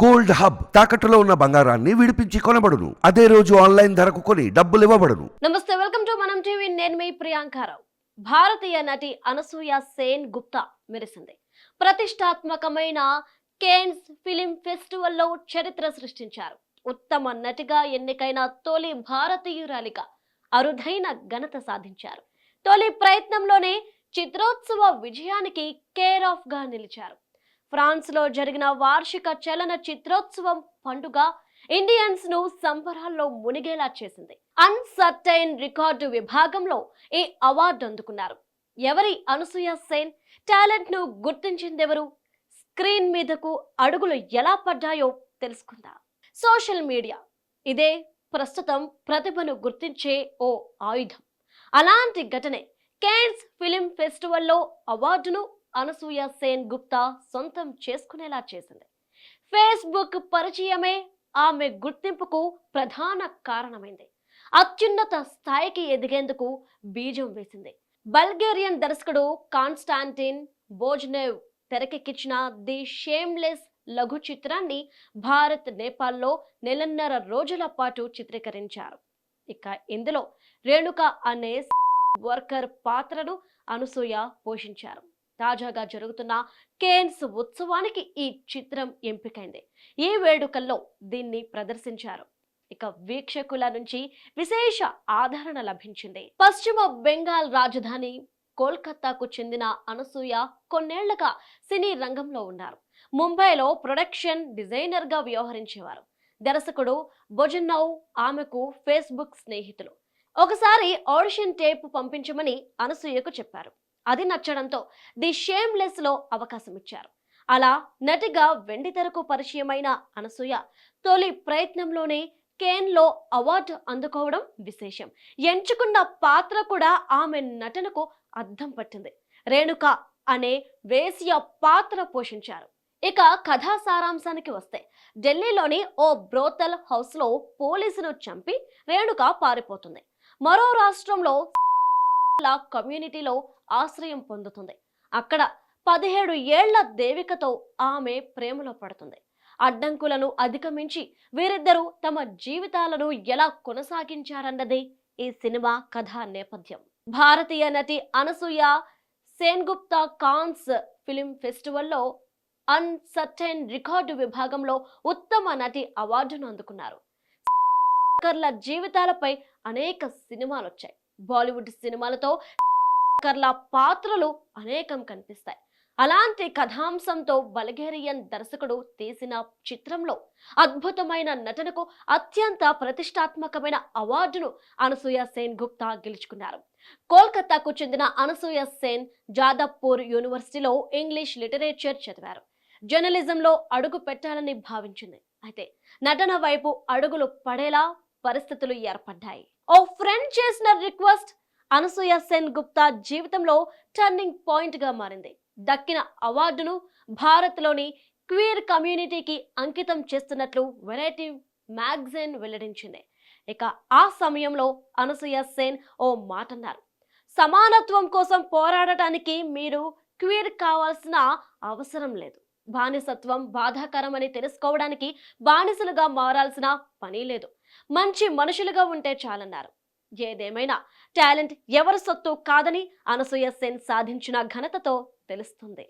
Gold hub తాకట్టులో ఉన్న బంగారాన్ని విడిపించి కొనబడును. అదే రోజు ఆన్లైన్ ధరకు కొని డబ్బులు ఇవ్వబడును. నమస్తే, వెల్కమ్ టు మనం టీవీ. నేను మీ ప్రియాంకారావు. భారతీయ నటి అనసూయ సేన్ గుప్తా మెరిసింది. ప్రతిష్టాత్మకమైన కేన్స్ ఫిలిం ఫెస్టివల్లో చరిత్ర సృష్టించారు. ఉత్తమ నటిగా ఎన్నికైన తొలి భారతీయురాలిగా అరుదైన ఘనత సాధించారు. తొలి ప్రయత్నంలోనే చిత్రోత్సవ విజయానికి కేర్ ఆఫ్ గా నిలిచారు. ఫ్రాన్స్ లో జరిగిన వార్షిక చలన చిత్రోత్సవం పండుగ ఇండియన్స్ ను సంబరాల్లో మునిగేలా చేసింది. అన్సర్టైన్ రికార్డు విభాగంలో ఈ అవార్డు అందుకున్నారు. ఎవరి అనసూయ సేన్? టాలెంట్ ను గుర్తించిందెవరు? స్క్రీన్ మీదకు అడుగులు ఎలా పడ్డాయో తెలుసుకుందాం. సోషల్ మీడియా ఇదే ప్రస్తుతం ప్రతిభను గుర్తించే ఓ ఆయుధం. అలాంటి ఘటనే కేన్స్ ఫిలిం ఫెస్టివల్లో అవార్డును అనసూయ సేన్ గుప్తా సొంతం చేసుకునేలా చేసింది. ఫేస్బుక్ పరిచయమే ఆమె గుర్తింపుకు ప్రధాన కారణమైంది. అత్యున్నత స్థాయికి ఎదిగేందుకు బీజం వేసింది. బల్గేరియన్ దర్శకుడు కాన్స్టాంటిన్ బోజ్నెవ్ తెరకెక్కించిన ది షేమ్లెస్ లఘు చిత్రాన్ని భారత్, నేపాల్లో నెలన్నర రోజుల పాటు చిత్రీకరించారు. ఇక ఇందులో రేణుక అనే వర్కర్ పాత్రను అనసూయ పోషించారు. తాజాగా జరుగుతున్న కేన్స్ ఉత్సవానికి ఈ చిత్రం ఎంపికైంది. ఈ వేడుకల్లో దీన్ని ప్రదర్శించారు. ఇక వీక్షకుల నుంచి విశేష ఆదరణ లభించింది. పశ్చిమ బెంగాల్ రాజధాని కోల్కతాకు చెందిన అనసూయ కొన్నేళ్లుగా సినీ రంగంలో ఉన్నారు. ముంబైలో ప్రొడక్షన్ డిజైనర్ గా వ్యవహరించేవారు. దర్శకుడు బొజన్నౌ ఆమెకు ఫేస్బుక్ స్నేహితులు. ఒకసారి ఆడిషన్ టేప్ పంపించమని అనసూయకు చెప్పారు. అది నచ్చడంతో ది షేమ్లెస్ లో అవకాశం ఇచ్చారు. అలా నటిగా వెండితెరకు పరిచయమైన అనసూయ తొలి ప్రయత్నంలోనే కేన్ లో అవార్డు అందుకోవడం విశేషం. ఎంచుకున్న పాత్ర కూడా ఆమె నటనకు అద్దం పట్టింది. రేణుక అనే వేశ్య పాత్ర పోషించారు. ఇక కథా సారాంశానికి వస్తే, ఢిల్లీలోని ఓ బ్రోతల్ హౌస్ లో పోలీసును చంపి రేణుక పారిపోతుంది. మరో రాష్ట్రంలో కమ్యూనిటీలో ఆశ్రయం పొందుతుంది. అక్కడ 17 ఏళ్ల దేవికతో ఆమె ప్రేమలో పడుతుంది. అడ్డంకులను అధిగమించి వీరిద్దరూ తమ జీవితాలను ఎలా కొనసాగించారన్నదే ఈ సినిమా కథా నేపథ్యం. భారతీయ నటి అనసూయ సేన్గుప్తా కాన్స్ ఫిలిం ఫెస్టివల్లో అన్సర్టైన్ రికార్డు విభాగంలో ఉత్తమ నటి అవార్డును అందుకున్నారు. జీవితాలపై అనేక సినిమాలు వచ్చాయి. బాలీవుడ్ సినిమాలతో పాత్రలు అనేకం కనిపిస్తాయి. అలాంటి కథాంశంతో బల్గేరియన్ దర్శకుడు తీసిన చిత్రంలో అద్భుతమైన నటనకు అత్యంత ప్రతిష్టాత్మకమైన అవార్డును అనసూయ సేన్ గుప్తా గెలుచుకున్నారు. కోల్కతాకు చెందిన అనసూయ సేన్ జాదవ్పూర్ యూనివర్సిటీలో ఇంగ్లీష్ లిటరేచర్ చదివారు. జర్నలిజంలో అడుగు పెట్టాలని భావించింది. అయితే నటన వైపు అడుగులు పడేలా పరిస్థితులు ఏర్పడ్డాయి. ఓ ఫ్రెండ్ చేసిన రిక్వెస్ట్ అనసూయ సేన్ గుప్తా జీవితంలో టర్నింగ్ పాయింట్ గా మారింది. దక్కిన అవార్డును భారత్లోని క్వీర్ కమ్యూనిటీకి అంకితం చేస్తున్నట్లు వెరైటీ మ్యాగజైన్ వెల్లడించింది. ఇక ఆ సమయంలో అనసూయ సేన్ ఓ మాట అన్నారు. సమానత్వం కోసం పోరాడటానికి మీరు క్వీర్ కావాల్సిన అవసరం లేదు. బానిసత్వం బాధాకరమని తెలుసుకోవడానికి బానిసలుగా మారాల్సిన పని లేదు. మంచి మనుషులుగా ఉంటే చాలన్నారు. ఏదేమైనా టాలెంట్ ఎవరి సొత్తు కాదని అనసూయ సేన్ సాధించిన ఘనతతో తెలుస్తుంది.